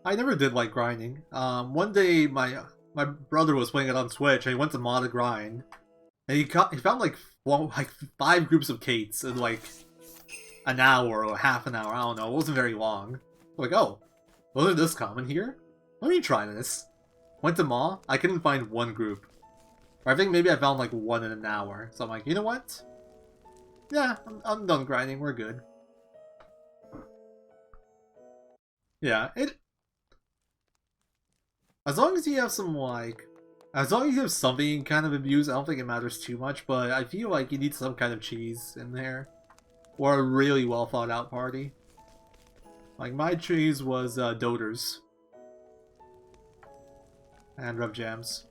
I never did like grinding. One day my brother was playing it on Switch and he went to mod a grind. And he found like like 5 groups of Caits in like an hour or half an hour. I don't know. It wasn't very long. Like, oh, wasn't this common here? Let me try this. Went to Maw. I couldn't find one group. Or I think maybe I found like one in an hour. So I'm like, you know what? Yeah, I'm done grinding. We're good. Yeah, as long as you have some like, as long as you have something you can kind of abuse, I don't think it matters too much. But I feel like you need some kind of cheese in there, or a really well thought out party. Like my cheese was Doters and Rev Jams.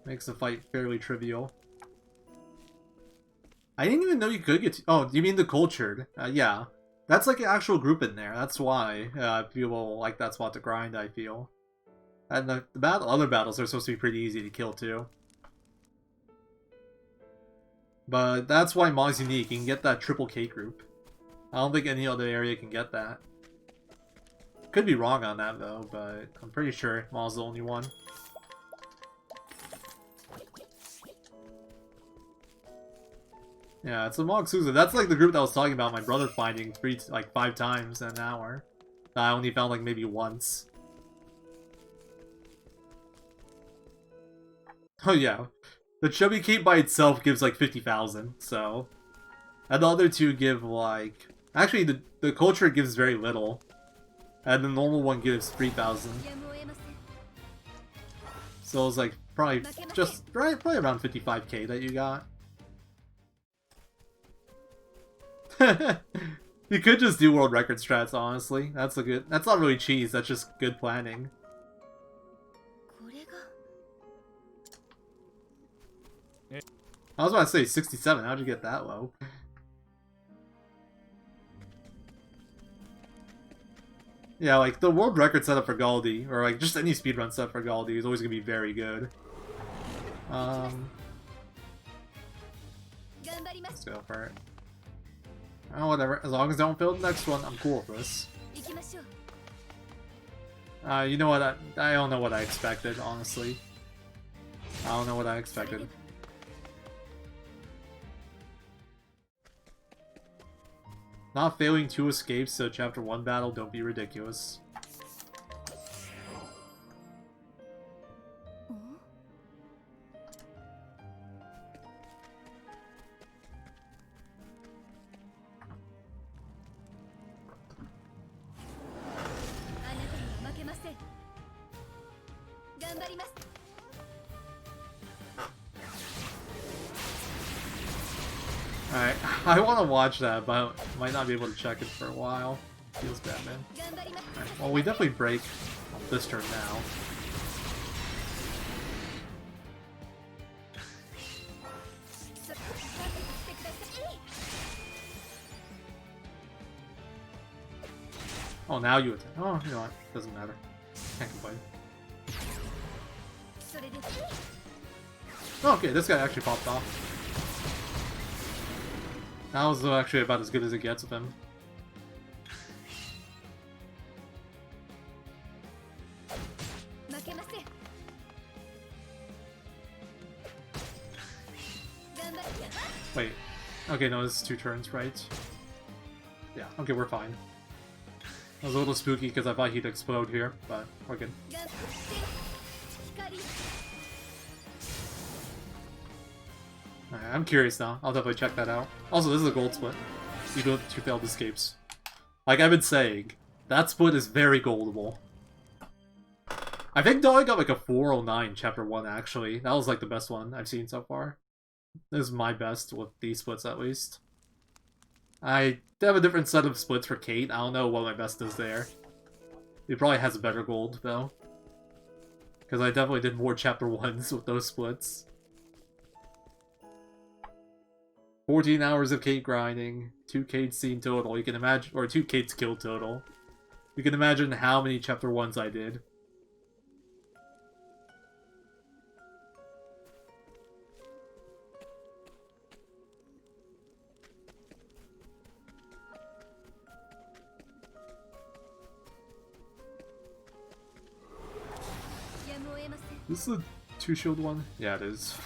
Makes the fight fairly trivial. I didn't even know you could get. Oh, do you mean the cultured? Yeah, that's like an actual group in there. That's why people like that spot to grind. I feel, and the other battles are supposed to be pretty easy to kill too. But that's why Maw's unique. You can get that triple Cait group. I don't think any other area can get that. Could be wrong on that though, but I'm pretty sure Maw's the only one. Yeah, it's a Mog Suzu. That's like the group that I was talking about. My brother finding 5 times in an hour. I only found like maybe once. Oh yeah, the Chubby Cait by itself gives like 50,000. So, and the other two give like actually the culture gives very little, and the normal one gives 3,000. So it's like probably probably around 55k that you got. You could just do world record strats, honestly. That's not really cheese, that's just good planning. I was about to say 67, how'd you get that low? Yeah, like the world record setup for Galdi, or like just any speedrun setup for Galdi is always gonna be very good. Let's go for it. Oh, whatever. As long as I don't fail the next one, I'm cool with this. You know what? I don't know what I expected, honestly. I don't know what I expected. Not failing 2 escapes to Chapter 1 battle, don't be ridiculous. Alright, I want to watch that, but I might not be able to check it for a while. Feels bad, man. Alright, well, we definitely break this turn now. Oh, now you attack. Oh, you know what? Doesn't matter. Can't complain. Oh, okay, this guy actually popped off. That was actually about as good as it gets with him. Wait. Okay, no, this is 2 turns, right? Yeah, okay, we're fine. I was a little spooky because I thought he'd explode here, but we're good. Alright, I'm curious now. I'll definitely check that out. Also, this is a gold split. You do have 2 failed escapes. Like I've been saying, that split is very goldable. I think Dog got like a 409 Chapter 1, actually. That was like the best one I've seen so far. This is my best with these splits, at least. I have a different set of splits for Cait. I don't know what my best is there. He probably has a better gold, though. Because I definitely did more Chapter 1s with those splits. 14 hours of Cait grinding, 2 Caits seen total. You can imagine, or 2 Caits killed total. You can imagine how many Chapter 1s I did. This is a 2-shield one? Yeah, it is.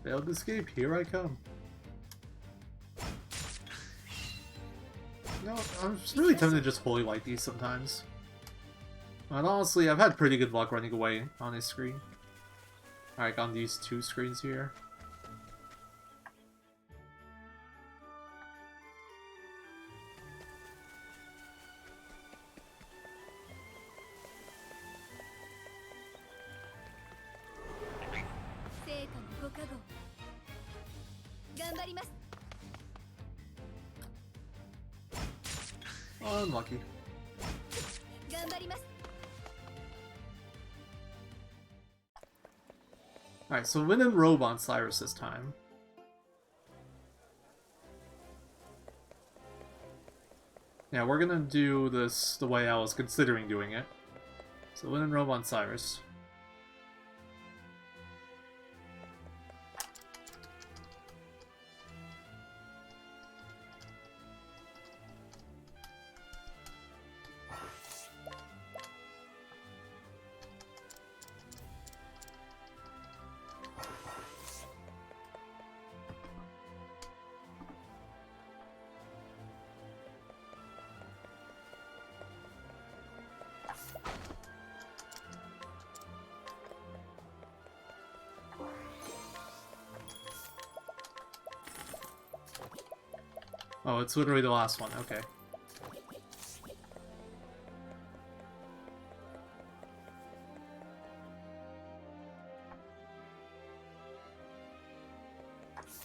Failed escape, here I come. No, I'm just really tempted to just Holy Light these sometimes. And honestly, I've had pretty good luck running away on this screen. Alright, on these 2 screens here. Oh, unlucky. Alright, so win and robe on Cyrus this time. Yeah, we're gonna do this the way I was considering doing it. So win and robe on Cyrus. Oh, it's literally the last one, okay.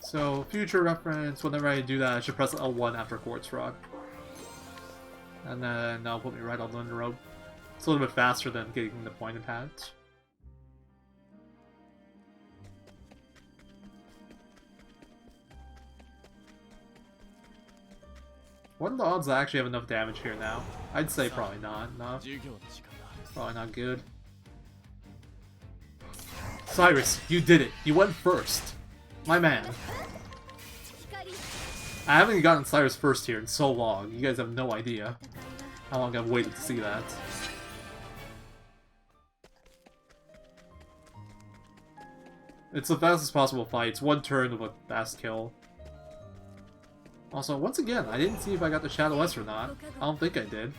So, future reference, whenever I do that, I should press L1 after Quartz Rock. And then that'll put me right on the rope. It's a little bit faster than getting the pointed pads. What are the odds I actually have enough damage here now? I'd say probably not enough. Probably not good. Cyrus, you did it. You went first. My man. I haven't gotten Cyrus first here in so long. You guys have no idea how long I've waited to see that. It's the fastest possible fight. It's one turn of a fast kill. Also, once again, I didn't see if I got the Shadow S or not. I don't think I did.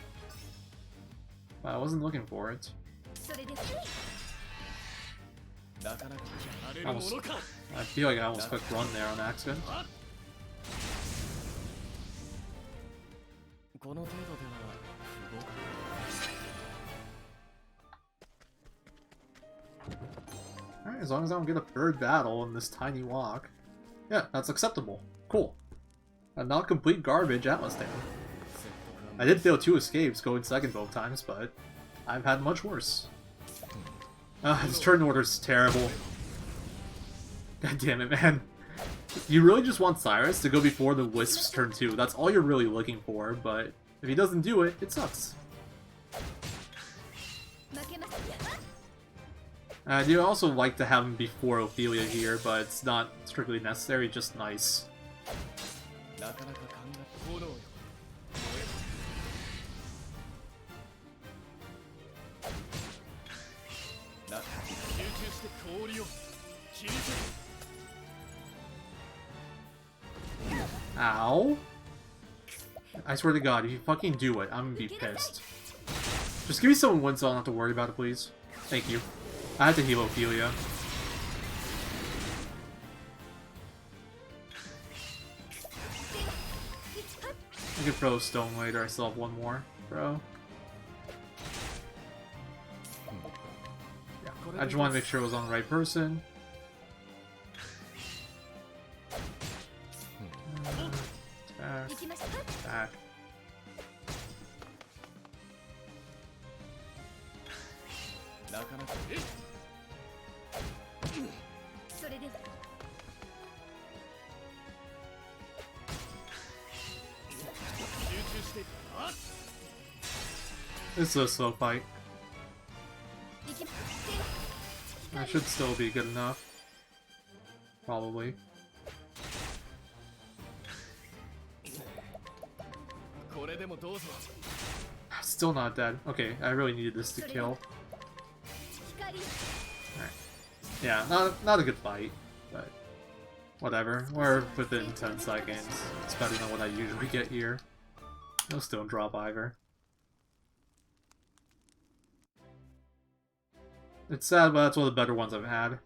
But I wasn't looking for it. I feel like I almost clicked run there on accident. Alright, as long as I don't get a third battle in this tiny walk. Yeah, that's acceptable. Cool. A not complete garbage Atlas Dam. I did fail 2 escapes, going second both times, but I've had much worse. This turn order's terrible. God damn it, man. You really just want Cyrus to go before the Wisp's turn 2. That's all you're really looking for, but if he doesn't do it, it sucks. I do also like to have him before Ophilia here, but it's not strictly necessary, just nice. Ow. I swear to God, if you fucking do it, I'm gonna be pissed. Just give me someone win so I don't have to worry about it, please. Thank you. I had to heal Ophilia. I could throw a stone later, I still have one more, bro. Yeah, I just want to make sure it was on the right person. Attack. This is a slow fight. That should still be good enough. Probably. Still not dead. Okay, I really needed this to kill. Alright. Yeah, not a good fight, but whatever. We're within 10 seconds. It's better than what I usually get here. No stone drop either. It's sad, but that's one of the better ones I've had.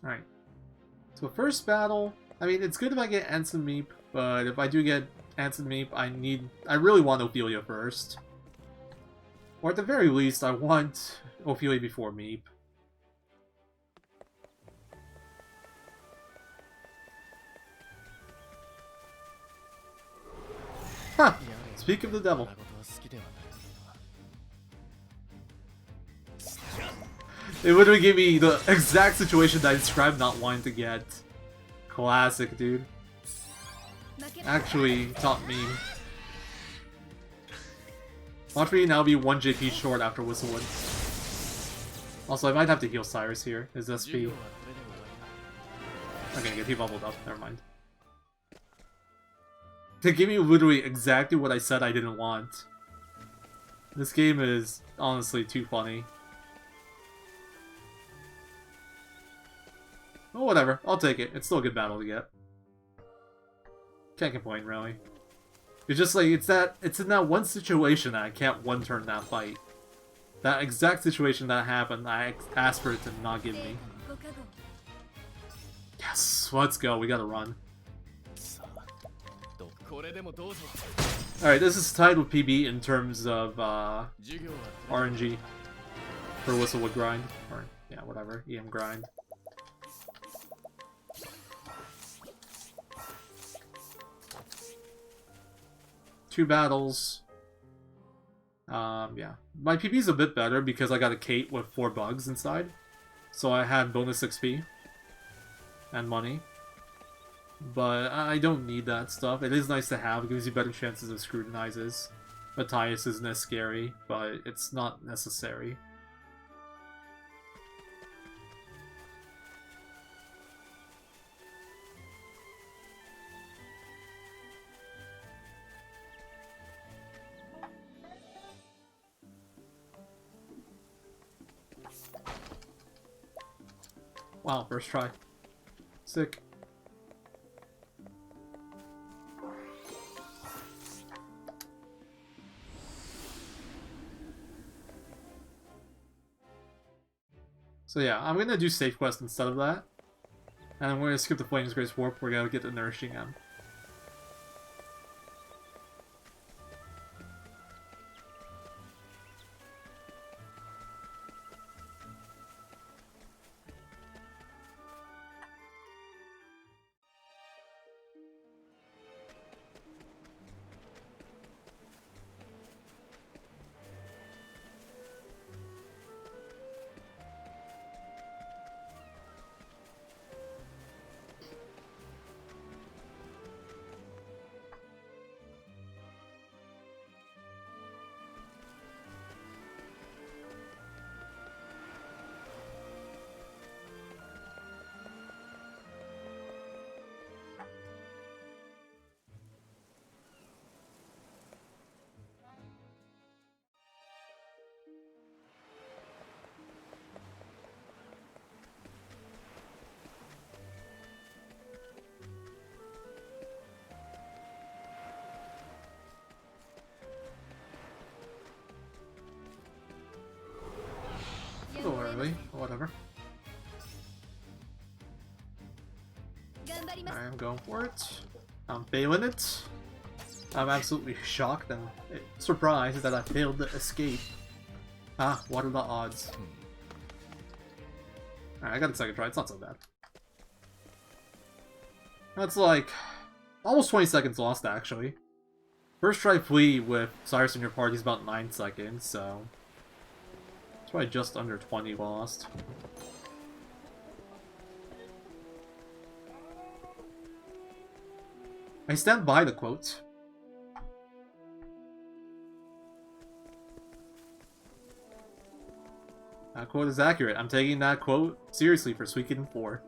Alright. So first battle, I mean, it's good if I get Anson Meep, but if I do get Anson Meep, I really want Ophilia first. Or at the very least, I want Ophilia before Meep. Huh! Speak of the devil. It literally gave me the exact situation that I described not wanting to get. Classic, dude. Actually taught me. Watch me now be 1 JP short after Whistlewood. Also, I might have to heal Cyrus here. His SP. Okay, good. He bubbled up. Never mind. They gave me literally exactly what I said I didn't want. This game is honestly too funny. Oh, whatever. I'll take it. It's still a good battle to get. Can't complain, really. It's just like, it's in that one situation that I can't one-turn that fight. That exact situation that happened, I asked for it to not give me. Yes, let's go. We gotta run. Alright, this is tied with PB in terms of RNG for Whistlewood grind. Or, yeah, whatever. EM grind. Two battles. Yeah. My PB's a bit better because I got a Cait with 4 bugs inside. So I had bonus XP. And money. But I don't need that stuff. It is nice to have. It gives you better chances of scrutinizes. Matthias isn't as scary, but it's not necessary. Wow, first try. Sick. So yeah, I'm gonna do Safe Quest instead of that. And I'm gonna skip the Flames Grace Warp, we're gonna get the Nourishing M. A little early, whatever. I'm going for it. I'm failing it. I'm absolutely shocked and surprised that I failed to escape. Ah, what are the odds? Alright, I got a second try. It's not so bad. That's like almost 20 seconds lost, actually. First try flee with Cyrus in your party is about 9 seconds, so it's probably just under 20 lost. I stand by the quote. That quote is accurate. I'm taking that quote seriously for Suikoden 4.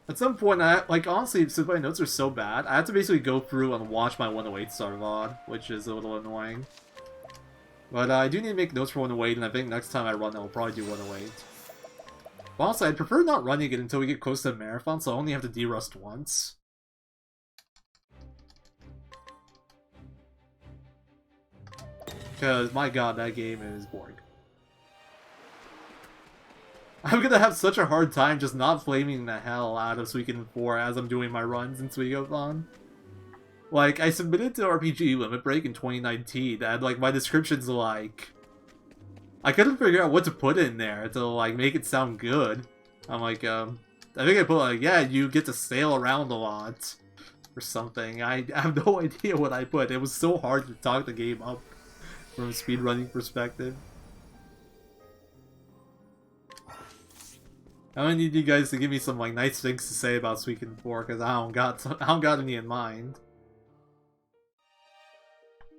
At some point, honestly, since my notes are so bad, I have to basically go through and watch my 108 star VOD, which is a little annoying. But I do need to make notes for 108, and I think next time I run, I'll probably do 108. But honestly, I'd prefer not running it until we get close to the marathon, so I only have to derust once. Because, my god, that game is boring. I'm gonna have such a hard time just not flaming the hell out of Suikoden 4 as I'm doing my runs in Suikoden. Like, I submitted to RPG Limit Break in 2019, and, like, my description's like... I couldn't figure out what to put in there to, like, make it sound good. I'm like, I think I put, like, yeah, you get to sail around a lot. Or something. I have no idea what I put. It was so hard to talk the game up from a speedrunning perspective. I only need you guys to give me some, like, nice things to say about Suikoden 4, because I don't got any in mind.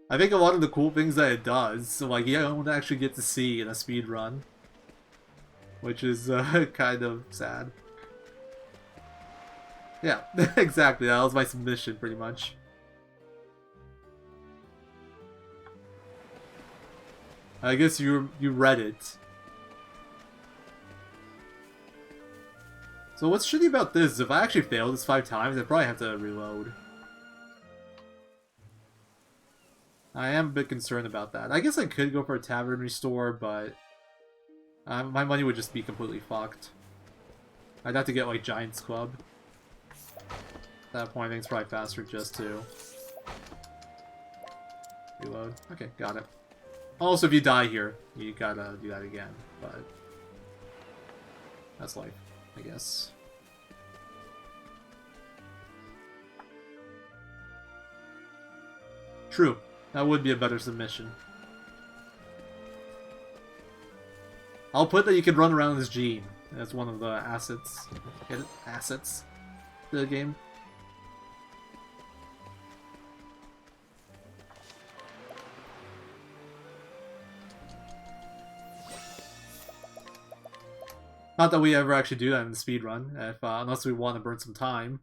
I think a lot of the cool things that it does, so like you don't actually get to see in a speed run, which is kind of sad. Yeah, exactly. That was my submission, pretty much. I guess you read it. So what's shitty about this? If I actually fail this 5 times, I'd probably have to reload. I am a bit concerned about that. I guess I could go for a tavern restore, but my money would just be completely fucked. I'd have to get, like, Giant's Club. At that point, I think it's probably faster just to reload. Okay, got it. Also, if you die here, you gotta do that again, but that's life, I guess. True. That would be a better submission. I'll put that you can run around as Gene. That's one of the assets. Get it? Assets to the game. Not that we ever actually do that in the speedrun, if unless we want to burn some time.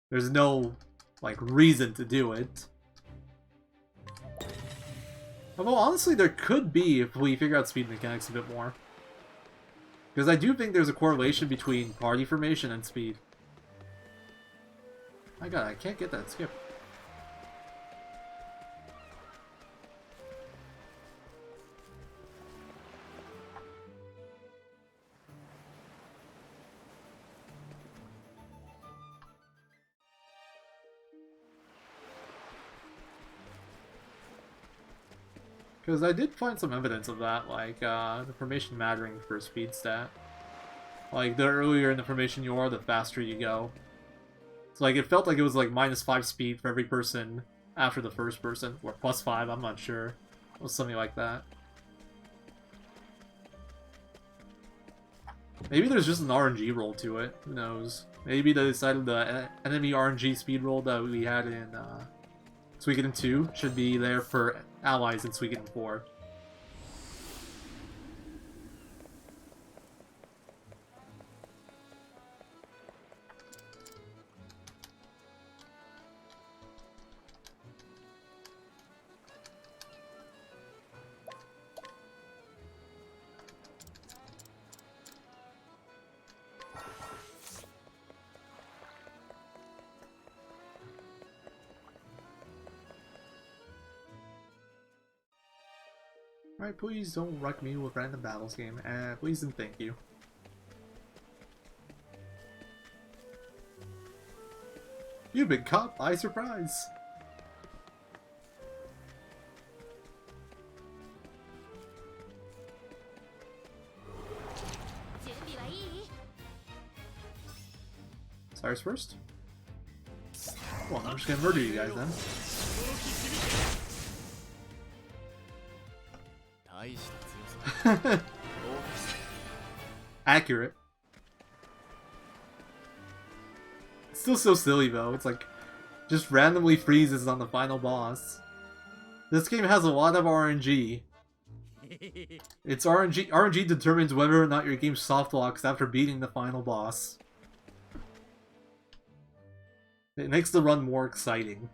There's no, like, reason to do it. Although, honestly, there could be if we figure out speed mechanics a bit more. Because I do think there's a correlation between party formation and speed. My god, I can't get that skip. Because I did find some evidence of that, like, the formation mattering for a speed stat. Like, the earlier in the formation you are, the faster you go. So, like, it felt like it was, like, -5 speed for every person after the first person. Or +5, I'm not sure. It was something like that. Maybe there's just an RNG roll to it. Who knows? Maybe they decided the enemy RNG speed roll that we had in, Suikoden 2 should be there for allies in Suikoden 4. Alright, please don't wreck me with random battles game. Please and thank you. You've been caught by surprise! Cyrus first? Well, I'm just gonna murder you guys then. Accurate. It's still so silly though, it's like, just randomly freezes on the final boss. This game has a lot of RNG. It's RNG determines whether or not your game soft locks after beating the final boss. It makes the run more exciting.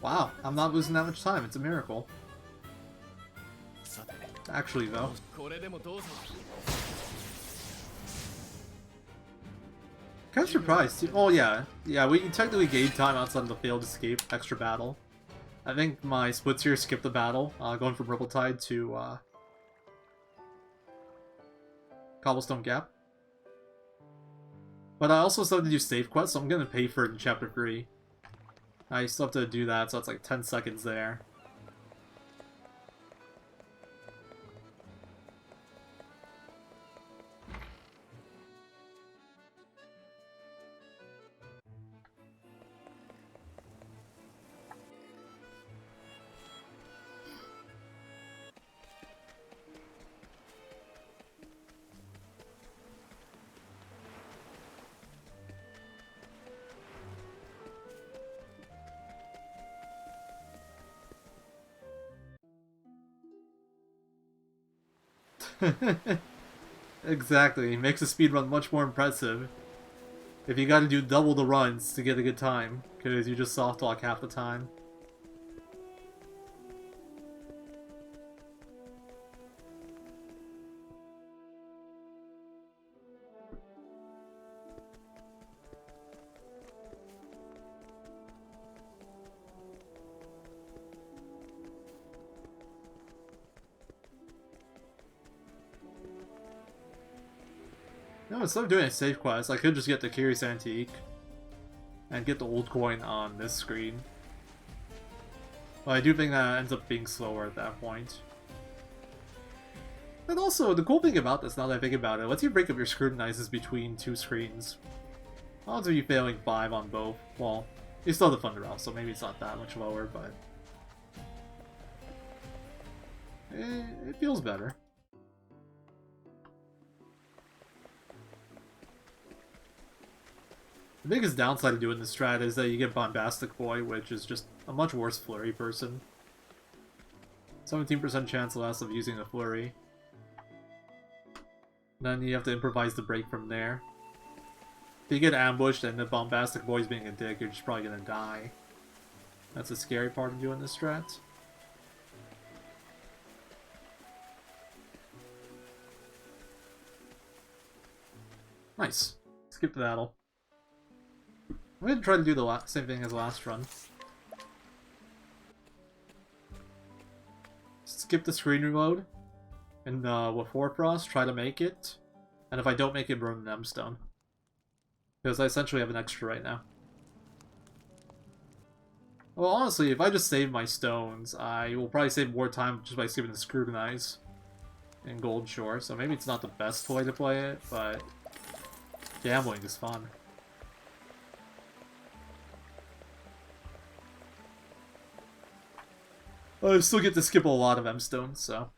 Wow, I'm not losing that much time. It's a miracle. Actually, though. Kind of surprised. Oh, yeah. Yeah, we technically gained time outside of the failed escape extra battle. I think my splits here skipped the battle, going from Ripple-Tide to Cobblestone Gap. But I also still have to do save quests, so I'm going to pay for it in Chapter 3. I still have to do that, so it's like 10 seconds there. Exactly, it makes the speedrun much more impressive. If you gotta do double the runs to get a good time, because you just soft lock half the time. No, instead of doing a save quest, I could just get the Curious Antique and get the old coin on this screen. But I do think that ends up being slower at that point. And also, the cool thing about this, now that I think about it, lets you break up your scrutinizes between two screens. Odds of you failing 5 on both. Well, you still have the Thunder Out, so maybe it's not that much lower, but it feels better. The biggest downside of doing this strat is that you get Bombastic Boy, which is just a much worse flurry person. 17% chance less of using a flurry. Then you have to improvise the break from there. If you get ambushed and the Bombastic Boy's being a dick, you're just probably gonna die. That's the scary part of doing this strat. Nice. Skip the battle. I'm gonna try to do the same thing as last run. Skip the screen reload, and with Hoarfrost, try to make it. And if I don't make it, burn the Nemstone. Because I essentially have an extra right now. Well, honestly, if I just save my stones, I will probably save more time just by skipping the Scrutinize in Gold Shore. So maybe it's not the best way to play it, but gambling is fun. I still get to skip a lot of M-stones, so.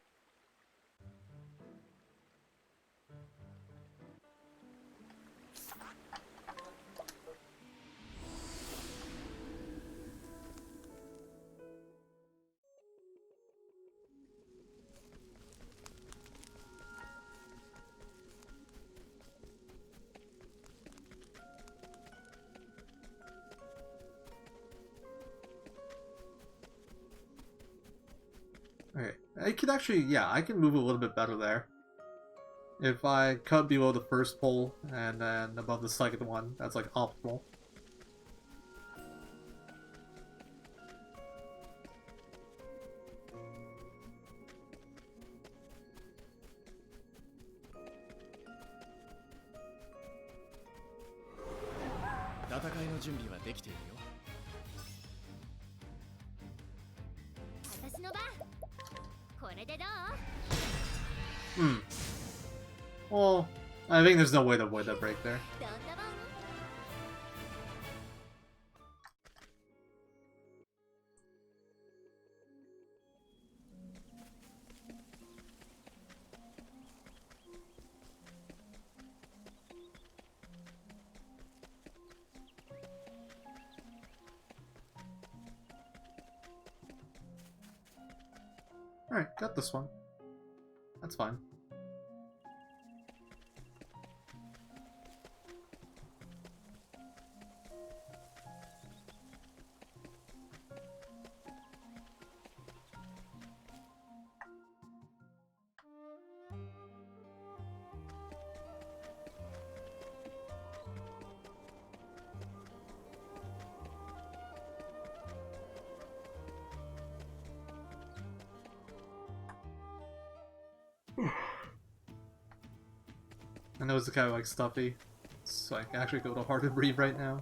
I could actually, yeah, I can move a little bit better there. If I cut below the first pole and then above the second one, that's like optimal. Well, I think there's no way to avoid that break there. Alright, got this one. That's fine. I know it's kind of like stuffy, so I can actually go to hard to breathe right now.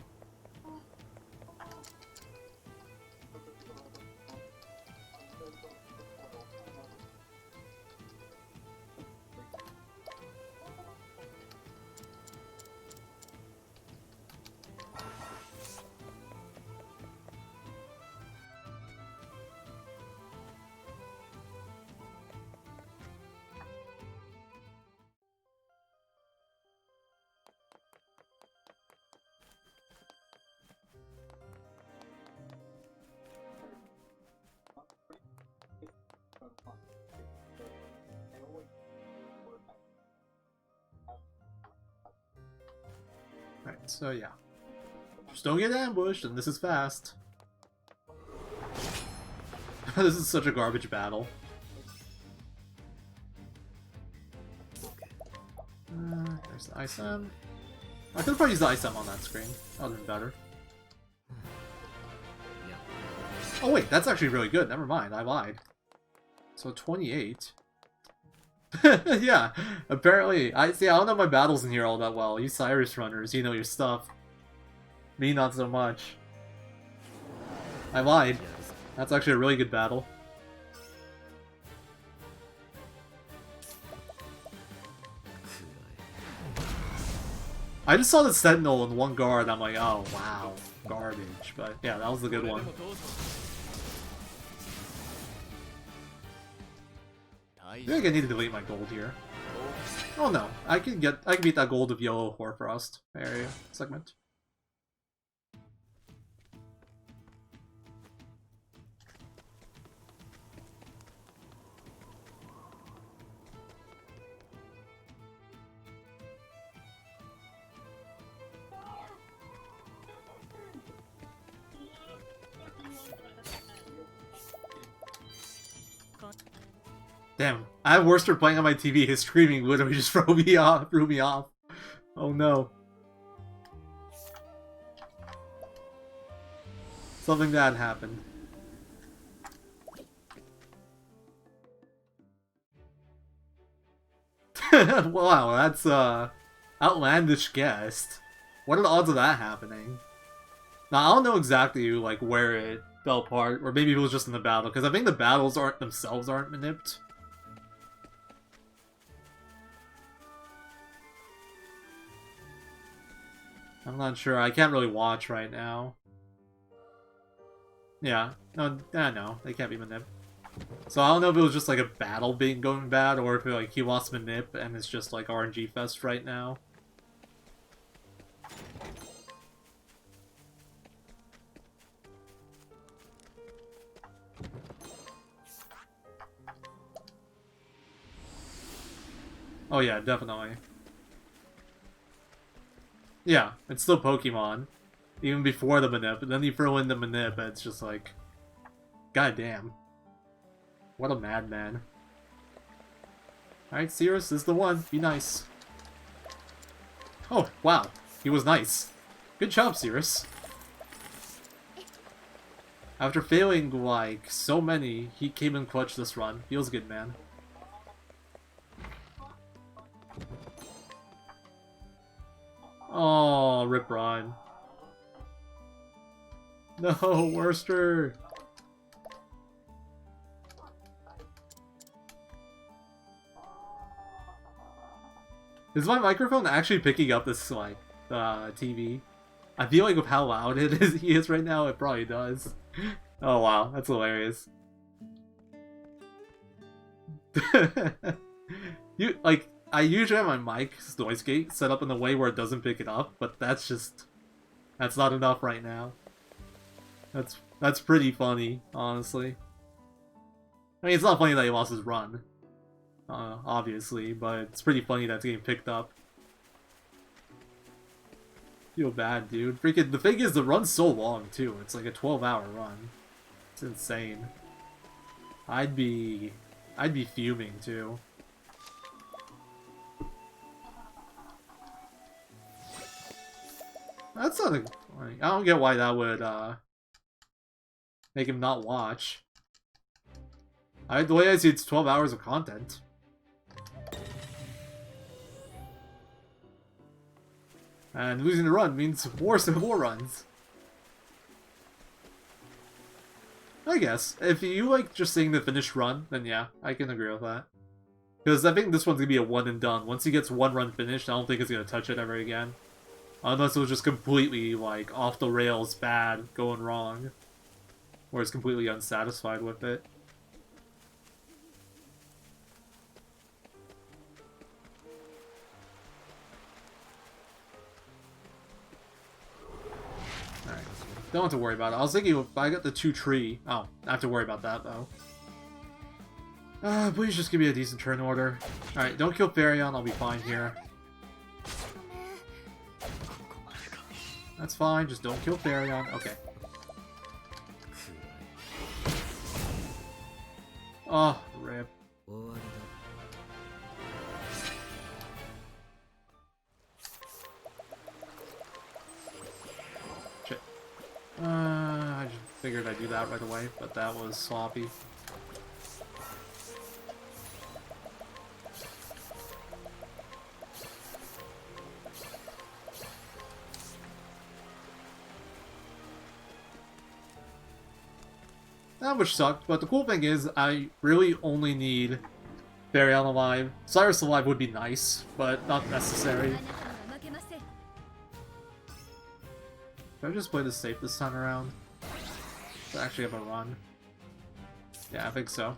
Right, so yeah. Just don't get ambushed, and this is fast. This is such a garbage battle. There's the ISM. I could probably use the ISM on that screen. That would have been better. Oh wait, that's actually really good. Never mind, I lied. So 28. Yeah, apparently. I don't know my battles in here all that well. You Cyrus runners, you know your stuff. Me, not so much. I lied. That's actually a really good battle. I just saw the Sentinel in one guard, I'm like, oh wow, garbage. But yeah, that was a good one. I think I need to delete my gold here. Oh no, I can beat that gold of yellow Hoarfrost area segment. Damn, I have Worcester playing on my TV. His screaming literally just threw me off. Oh no. Something bad happened. Wow, that's outlandish guess. What are the odds of that happening? Now I don't know exactly like where it fell apart, or maybe it was just in the battle, because I think the battles aren't maniped. I'm not sure. I can't really watch right now. Yeah. No, they can't be manip. So I don't know if it was just like a battle going bad, or if like he lost manip and it's just like RNG fest right now. Oh yeah, definitely. Yeah, it's still Pokemon. Even before the manip, and then you throw in the manip, and it's just like... God damn. What a madman. Alright, Cirrus is the one. Be nice. Oh, wow. He was nice. Good job, Cirrus. After failing, like, so many, he came in clutch this run. Feels good, man. Oh, rip Ron. No, Worster! Is my microphone actually picking up this, like, TV? I feel like with how loud he is right now, it probably does. Oh wow, that's hilarious. I usually have my mic's noise gate set up in a way where it doesn't pick it up, but that's not enough right now. That's pretty funny, honestly. I mean, it's not funny that he lost his run, obviously, but it's pretty funny that it's getting picked up. Feel bad, dude. Freaking, the thing is, the run's so long, too. It's like a 12-hour run. It's insane. I'd be fuming, too. That's not a... I don't get why that would, make him not watch. The way I see it's 12 hours of content. And losing the run means more runs. I guess. If you like just seeing the finished run, then yeah, I can agree with that. Because I think this one's gonna be a one and done. Once he gets one run finished, I don't think he's gonna touch it ever again. Unless it was just completely, like, off the rails bad, going wrong. Or he's completely unsatisfied with it. Don't have to worry about it. I was thinking if I got the 2 tree... Oh, I have to worry about that, though. Please just give me a decent turn order. Alright, don't kill Farion, I'll be fine here. That's fine, just don't kill Farion. Okay. Oh, rip. I just figured I'd do that right away, but that was sloppy. That which sucked, but the cool thing is I really only need Farion alive. Cyrus alive would be nice, but not necessary. Should I just play this safe this time around? To actually have a run. Yeah, I think so.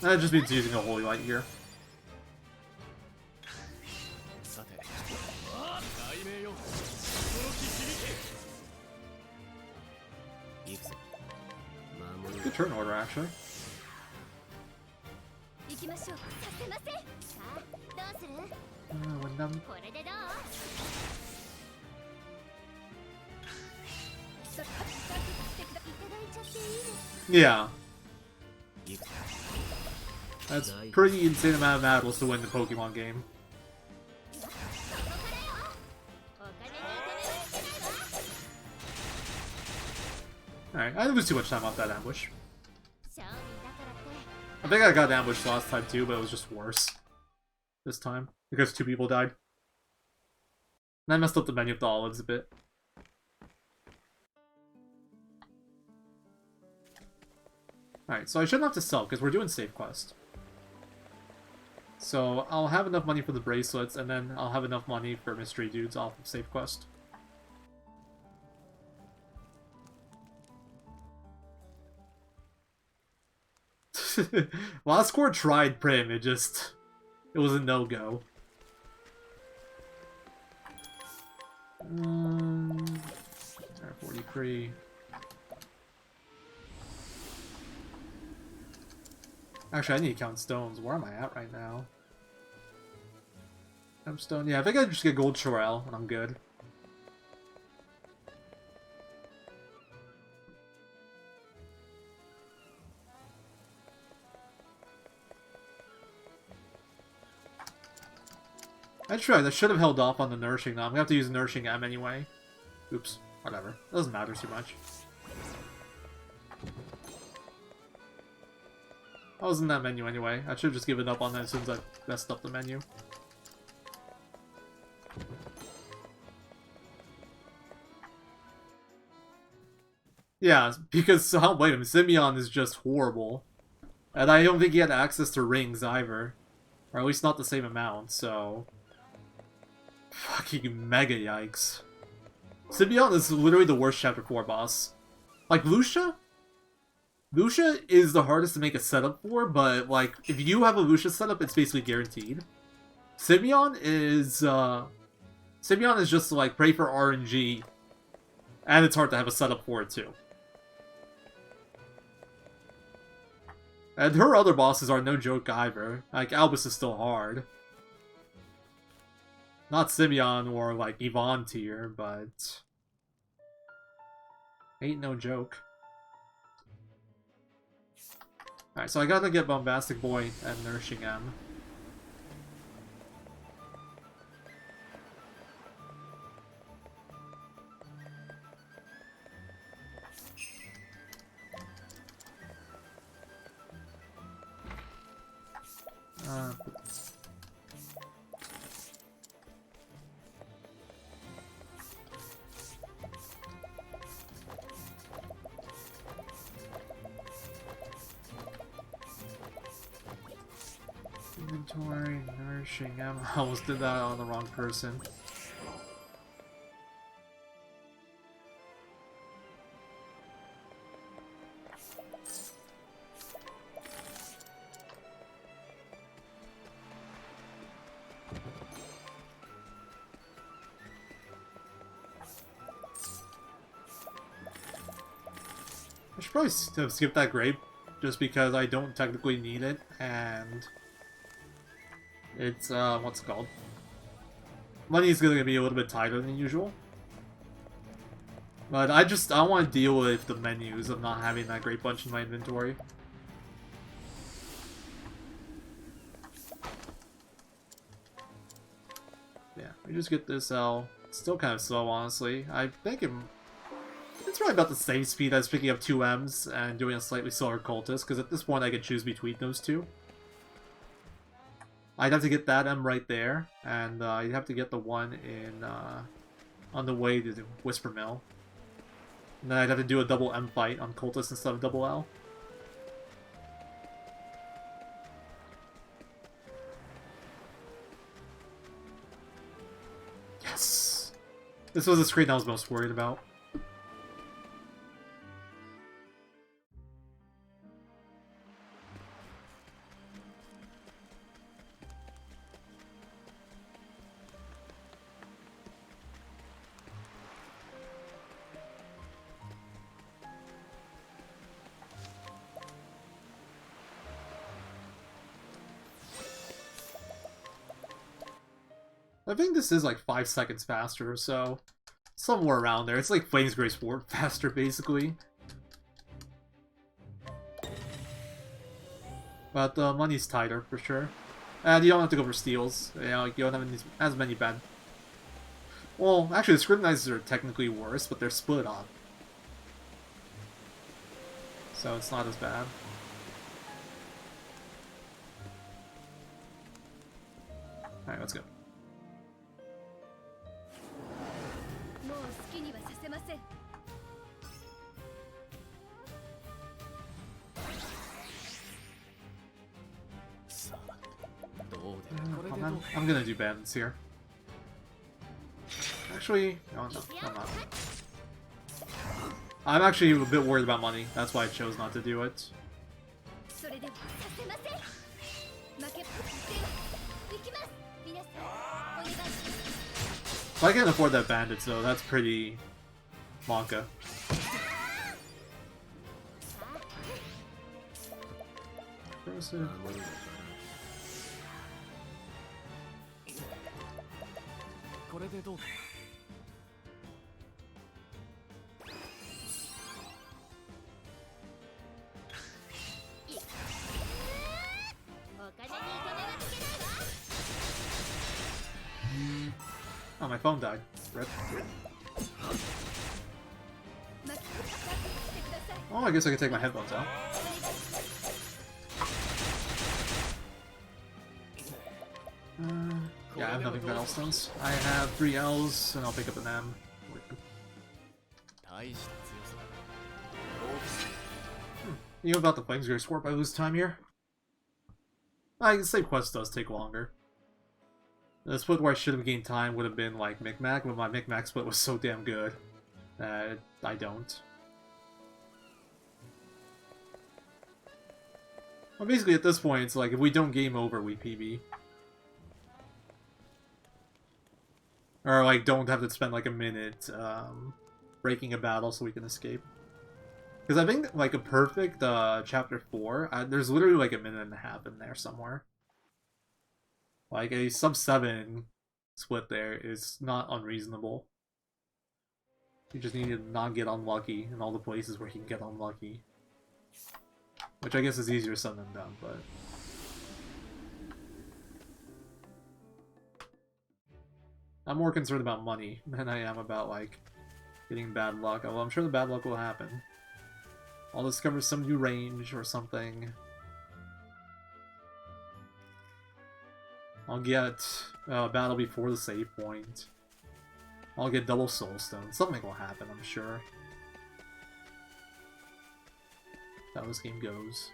That just means using a Holy Light here. Good turn order, actually. Yeah. That's pretty insane amount of battles to win the Pokemon game. Alright, I didn't lose too much time off that ambush. I think I got ambushed last time too, but it was just worse this time because 2 people died. And I messed up the menu of the olives a bit. Alright, so I shouldn't have to sell because we're doing safe quest. So I'll have enough money for the bracelets, and then I'll have enough money for mystery dudes off of safe quest. Last score tried Prim, it was a no-go. 43. Actually, I need to count stones. Where am I at right now? Stone. Yeah, I think I just get Gold Chorale and I'm good. I tried. I should have held off on the Nourishing now. I'm gonna have to use Nourishing M anyway. Oops. Whatever. Doesn't matter too much. I was in that menu anyway. I should have just given up on that as soon as I messed up the menu. Yeah, because I don't blame him. Simeon is just horrible. And I don't think he had access to rings either. Or at least not the same amount, so... Fucking mega yikes. Simeon is literally the worst Chapter 4 boss. Like, Lucia? Lucia is the hardest to make a setup for, but, like, if you have a Lucia setup, it's basically guaranteed. Simeon is just, like, pray for RNG, and it's hard to have a setup for it, too. And her other bosses are no joke either. Like, Albus is still hard. Not Simeon or, like, Yvonne tier, but... ain't no joke. Alright, so I gotta get Bombastic Boy and Nourishing M. Inventory, Nourishing M. I almost did that on the wrong person. I should probably have skipped that grape, just because I don't technically need it, and it's, what's it called? Money is gonna be a little bit tighter than usual. But I don't want to deal with the menus of not having that grape bunch in my inventory. Yeah, we just get this L. It's still kind of slow, honestly. I think it's probably about the same speed as picking up 2 M's and doing a slightly slower cultist, because at this point I could choose between those two. I'd have to get that M right there, and you'd have to get the one in on the way to the Whisper Mill. And then I'd have to do a double M fight on cultist instead of double L. Yes! This was the screen I was most worried about. I think this is like 5 seconds faster, so somewhere around there. It's like Flames Grace Warp faster, basically. But the money's tighter, for sure. And you don't have to go for steals. You know, like, you don't have as many bad... Well, actually, the Scrutinizers are technically worse, but they're split up. So it's not as bad. Alright, let's go. I'm gonna do bandits here. Actually, no, I'm not. I'm actually a bit worried about money. That's why I chose not to do it. If I can afford that bandits though, that's pretty Monka. Oh, my phone died. Rip. Oh, I guess I could take my headphones out. Yeah, I have nothing but L stones. I have 3 L's, and I'll pick up an M. You know about the Flames Great Swarp I lose time here? The same quest does take longer. The split where I should have gained time would have been like Micmac, but my Micmac split was so damn good that I don't. Well, basically at this point, it's like if we don't game over, we PB. Or like don't have to spend like a minute breaking a battle so we can escape. Because I think like a perfect chapter 4, there's literally like a minute and a half in there somewhere. Like a sub 7 split there is not unreasonable. You just need to not get unlucky in all the places where you can get unlucky. Which I guess is easier said than done, but... I'm more concerned about money than I am about, like, getting bad luck. Although I'm sure the bad luck will happen. I'll discover some new range or something. I'll get a battle before the save point. I'll get double soulstone. Something will happen, I'm sure. That's how this game goes.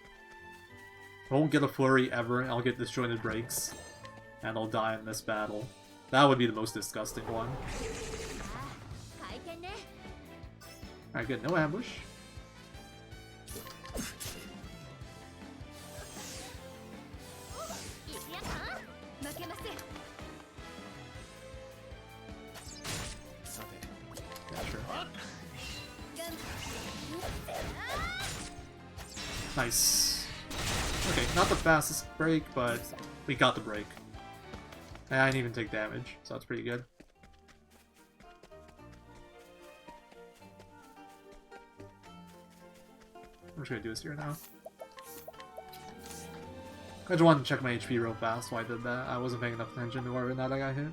I won't get a flurry ever, I'll get disjointed breaks. And I'll die in this battle. That would be the most disgusting one. Alright, good. No ambush. Yeah, sure. Nice. Okay, not the fastest break, but we got the break. And I didn't even take damage, so that's pretty good. I'm just gonna do this here now. I just wanted to check my HP real fast while I did that. I wasn't paying enough attention to whether or not I got hit.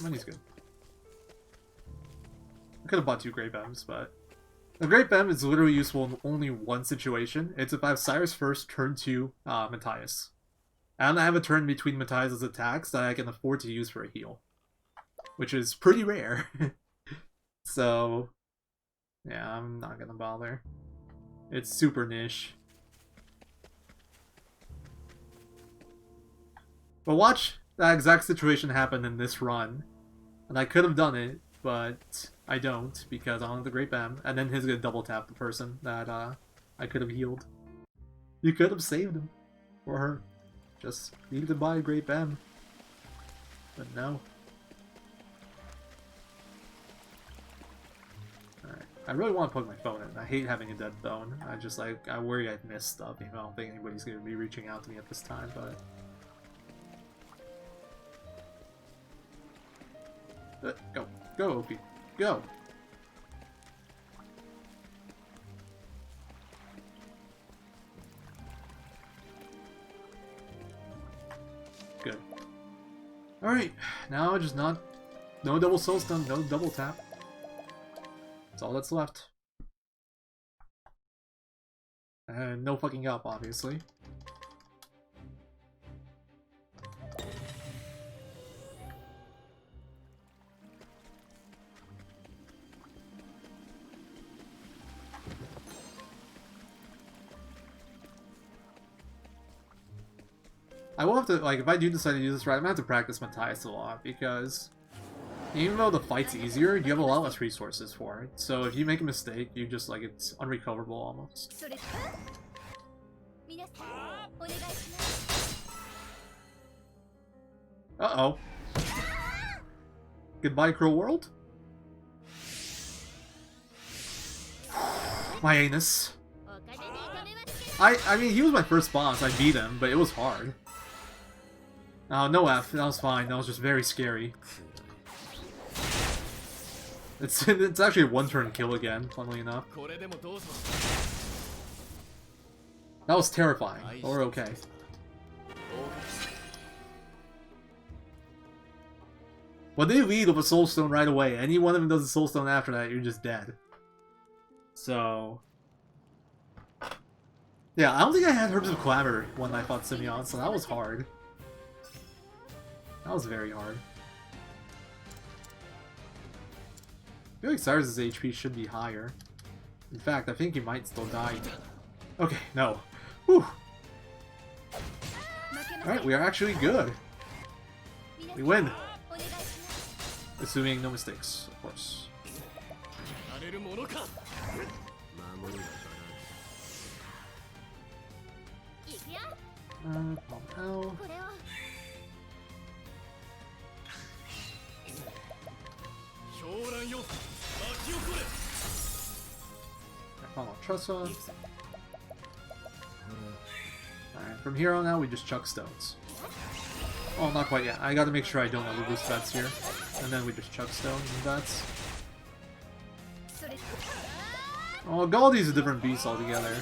Money's good. I could have bought 2 Great Bems, but... The Great Bem is literally useful in only one situation. It's if I have Cyrus first, turn 2, Matthias. And I have a turn between Matthias' attacks that I can afford to use for a heal. Which is pretty rare. So... yeah, I'm not gonna bother. It's super niche. But watch that exact situation happen in this run. And I could have done it, but I don't, because I don't have the Great Bem. And then he's gonna double tap the person that I could have healed. You could have saved him. Or her. Just needed to buy a Great Bem. But no. Alright. I really want to plug my phone in. I hate having a dead phone. I worry I'd miss stuff. You know, I don't think anybody's gonna be reaching out to me at this time, but... Go. Go, Opie. Go! Good. Alright, now just no double soul stun, no double tap. That's all that's left. And no fucking up, obviously. I will have to, like, if I do decide to use this right, I'm gonna have to practice Matthias a lot, because even though the fight's easier, you have a lot less resources for it. So if you make a mistake, you just, like, it's unrecoverable almost. Uh-oh. Goodbye, Cruel World? My anus. I mean, he was my first boss. I beat him, but it was hard. No F. That was fine. That was just very scary. It's actually a one-turn kill again, funnily enough. That was terrifying. But we're okay. When they lead with a Soul Stone right away, any one of them does a Soul Stone after that, you're just dead. So... yeah, I don't think I had Herbs of Clamor when I fought Simeon, so that was hard. That was very hard. I feel like Cyrus' HP should be higher. In fact, I think he might still die. Okay, no. Whew. Alright, we are actually good. We win. Assuming no mistakes, of course. Come on now. Come on, Tressa. Alright, from here on out we just chuck stones. Oh, not quite yet. I gotta make sure I don't lose bets here. And then we just chuck stones and bets. Oh, Galdi's a different beast altogether.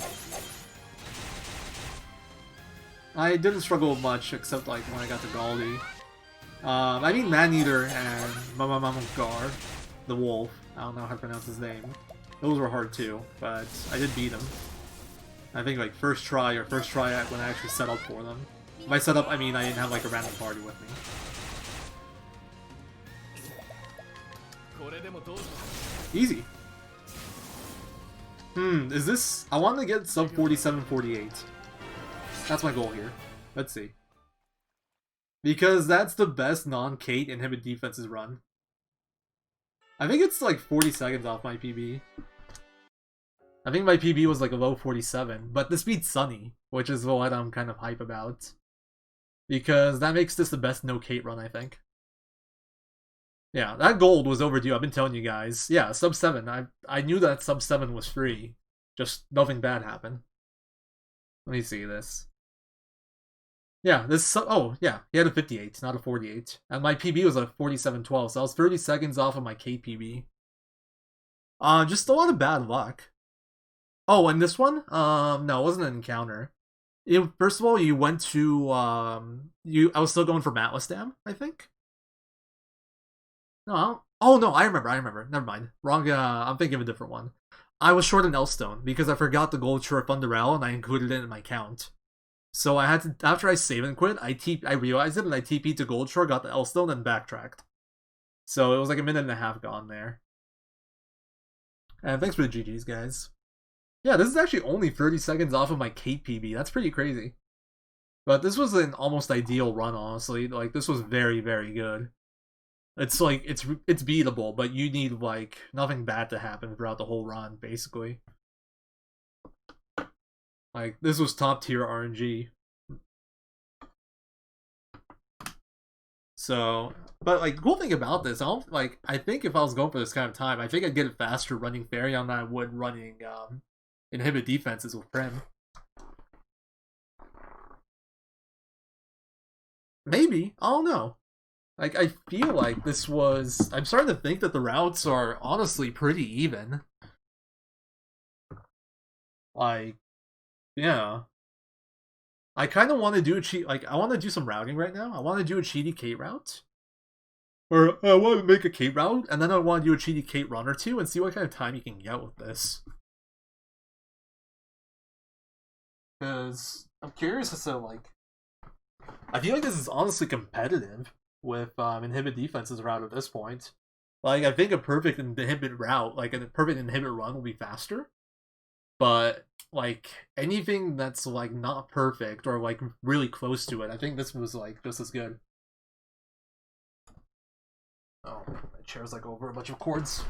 I didn't struggle much, except like when I got to Galdi. I mean Maneater and Mamamugar, the wolf. I don't know how to pronounce his name. Those were hard too, but I did beat him. I think like first try when I actually set up for them. By set up, I mean I didn't have like a random party with me. Easy. Is this... I want to get sub 47-48. That's my goal here. Let's see. Because that's the best non-Cait inhibit defenses run. I think it's like 40 seconds off my PB. I think my PB was like a low 47, but this beats Sunny, which is what I'm kind of hype about. Because that makes this the best no Cait run, I think. Yeah, that gold was overdue, I've been telling you guys. Yeah, sub 7. I knew that sub 7 was free. Just nothing bad happened. Let me see this. Yeah, this... oh, yeah, he had a 58, not a 48. And my PB was a 47-12, so I was 30 seconds off of my Cait PB. Just a lot of bad luck. Oh, and this one? No, it wasn't an encounter. First of all, you went to, I was still going for Matlas Dam, I think? No, oh no, I remember. Never mind. Wrong, I'm thinking of a different one. I was short an Elstone, because I forgot the gold short Thunderell, and I included it in my count. So I had to, after I save and quit, I realized it, and I TP'd to gold short, got the Elstone, and backtracked. So it was like a minute and a half gone there. And thanks for the GGs, guys. Yeah, this is actually only 30 seconds off of my Cait PB. That's pretty crazy. But this was an almost ideal run, honestly. Like, this was very, very good. It's like, it's beatable, but you need, like, nothing bad to happen throughout the whole run, basically. Like, this was top tier RNG. So, but like, the cool thing about this, I think if I was going for this kind of time, I think I'd get it faster running Therion than I would running, inhibit defenses with Prim. Maybe. I don't know. Like, I feel like this was... I'm starting to think that the routes are honestly pretty even. Like, yeah. I kind of want to do a cheat... Like, I want to do some routing right now. I want to do a cheaty Cait route. Or I want to make a Cait route, and then I want to do a cheaty Cait run or two and see what kind of time you can get with this. Because I'm curious as to, like... I feel like this is honestly competitive with inhibit defenses route at this point. Like, I think a perfect inhibit route, like a perfect inhibit run will be faster. But, like, anything that's, like, not perfect or, like, really close to it, I think this was, like, just as good. Oh, my chair's, like, over a bunch of cords.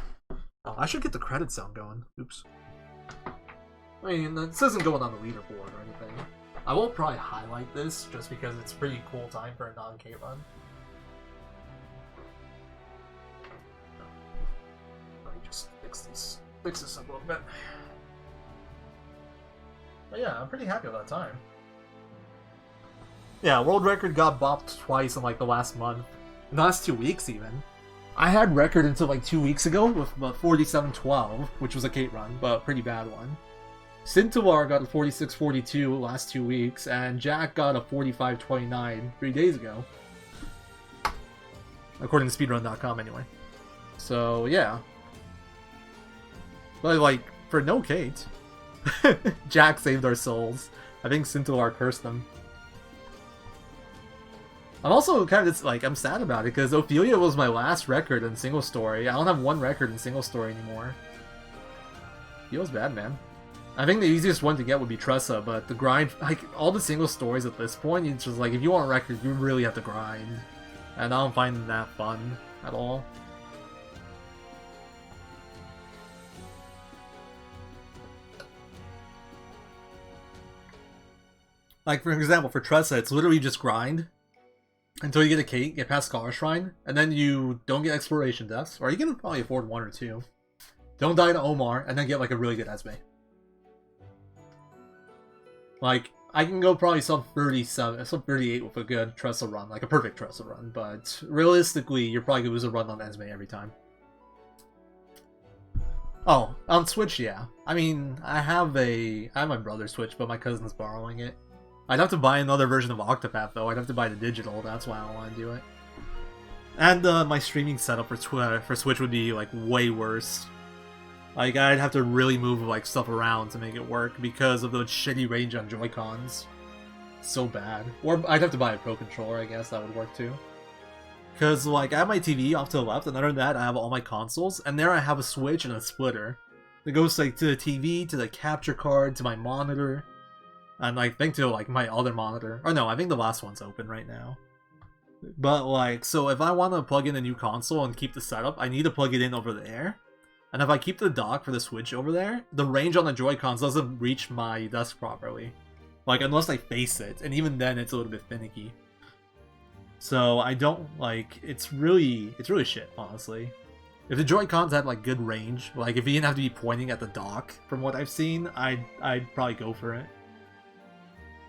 Oh, I should get the credit sound going. Oops. I mean, this isn't going on the leaderboard or anything. I won't probably highlight this, just because it's a pretty cool time for a non-Cait run. Let me just fix this up a little bit. But yeah, I'm pretty happy with that time. Yeah, world record got bopped twice in like the last month. In the last 2 weeks even. I had record until like 2 weeks ago with 47.12, which was a Cait run, but a pretty bad one. Sintular got a 46.42 last 2 weeks, and Jack got a 45.29 3 days ago. According to speedrun.com anyway. So, yeah. But like, for no Cait, Jack saved our souls. I think Sintular cursed them. I'm also kind of like, I'm sad about it because Ophilia was my last record in single story. I don't have one record in single story anymore. Feels bad, man. I think the easiest one to get would be Tressa, but the grind, like, all the single stories at this point, it's just like, if you want a record, you really have to grind. And I don't find that fun at all. Like, for example, for Tressa, it's literally just grind until you get a Cait, get past Scholar Shrine, and then you don't get exploration deaths, or you can probably afford 1 or 2. Don't die to Omar, and then get like a really good Esme. Like, I can go probably sub 37, sub 38 with a good Tressa run, like a perfect Tressa run, but realistically, you're probably gonna lose a run on Esme every time. Oh, on Switch, yeah. I mean, I have my brother's Switch, but my cousin's borrowing it. I'd have to buy another version of Octopath, though. I'd have to buy the digital, that's why I don't want to do it. And my streaming setup for Switch would be, like, way worse. Like, I'd have to really move, like, stuff around to make it work because of the shitty range on Joy-Cons. So bad. Or I'd have to buy a Pro Controller, I guess, that would work too. Because, like, I have my TV off to the left, and under that, I have all my consoles, and there I have a Switch and a splitter. That goes, like, to the TV, to the capture card, to my monitor, and, like, I think to, like, my other monitor. Or no, I think the last one's open right now. But, like, so if I want to plug in a new console and keep the setup, I need to plug it in over there. And if I keep the dock for the Switch over there, the range on the Joy-Cons doesn't reach my desk properly. Like, unless I face it, and even then it's a little bit finicky. So I don't, like, it's really shit, honestly. If the Joy-Cons had, like, good range, like, if you didn't have to be pointing at the dock, from what I've seen, I'd probably go for it.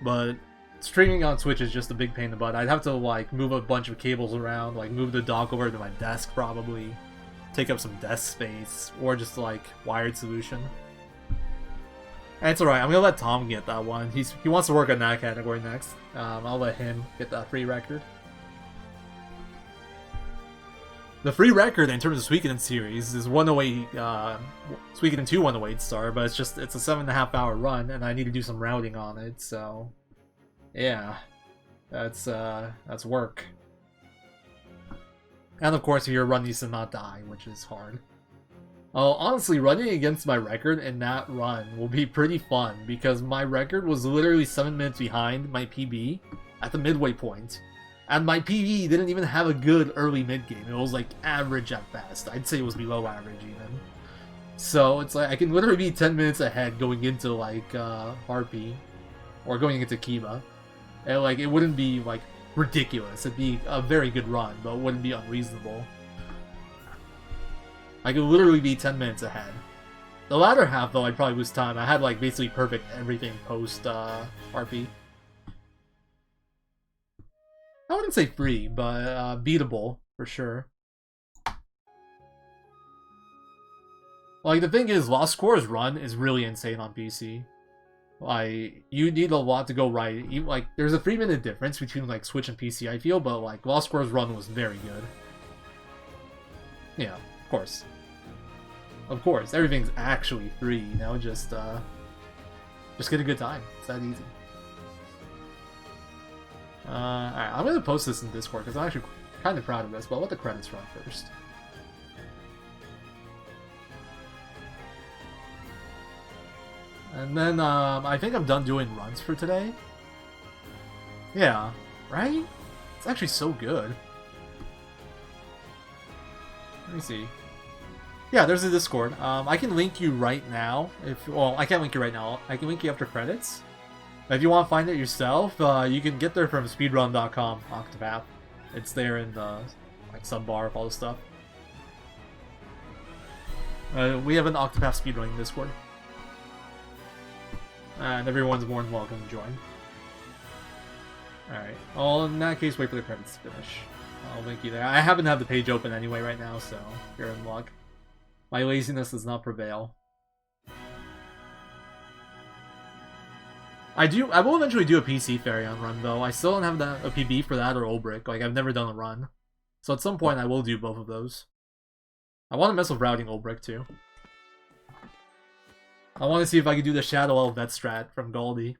But streaming on Switch is just a big pain in the butt. I'd have to, like, move a bunch of cables around, like, move the dock over to my desk, probably. Take up some desk space, or just, like, wired solution. And it's alright, I'm gonna let Tom get that one. He wants to work on that category next. I'll let him get that free record. The free record in terms of Suikoden series is 108, Suikoden 2 108 star, but it's a 7.5 hour run, and I need to do some routing on it, so yeah, that's work. And of course, your run needs to not die, which is hard. Oh, honestly, running against my record in that run will be pretty fun, because my record was literally 7 minutes behind my PB at the midway point. And my PB didn't even have a good early mid-game. It was like average at best. I'd say it was below average even. So it's like I can literally be 10 minutes ahead going into like Harpy or going into Kiba. And like it wouldn't be like ridiculous. It'd be a very good run, but it wouldn't be unreasonable. I could literally be 10 minutes ahead. The latter half though I'd probably lose time. I had like basically perfect everything post Harpy. I wouldn't say free, but beatable, for sure. Like, the thing is, Lost Core's run is really insane on PC. Like, you need a lot to go right. Like, there's a 3-minute difference between, like, Switch and PC, I feel, but, like, Lost Core's run was very good. Yeah, of course. Of course, everything's actually free, you know, just get a good time. It's that easy. Alright, I'm gonna post this in Discord because I'm actually kind of proud of this, but I'll let the credits run first. And then, I think I'm done doing runs for today. Yeah, right? It's actually so good. Let me see. Yeah, there's a Discord. I can link you right now. Well, I can't link you right now. I can link you after credits. If you want to find it yourself, you can get there from speedrun.com, Octopath. It's there in the like sub bar of all the stuff. We have an Octopath speedrunning Discord. And everyone's more than welcome to join. Alright, well, in that case, wait for the credits to finish. I'll link you there. I happen to have the page open anyway right now, so you're in luck. My laziness does not prevail. I will eventually do a PC Fairy-on run, though. I still don't have a PB for that or Olbrick. Like, I've never done a run. So at some point, I will do both of those. I want to mess with routing Olbrick, too. I want to see if I can do the Shadow Elf vet strat from Galdi.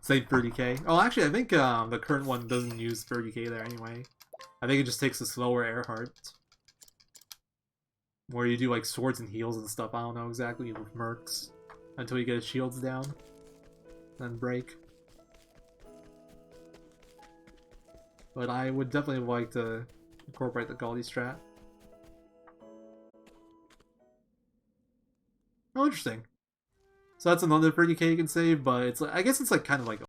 Save 30k. Oh, actually, I think the current one doesn't use 30k there anyway. I think it just takes a slower Earhart. Where you do, like, swords and heals and stuff. I don't know exactly with Mercs. Until you get his shields down. Then break. But I would definitely like to incorporate the Galdi strat. Oh, interesting. So that's another 30k you can save, but it's I guess it's like kind of like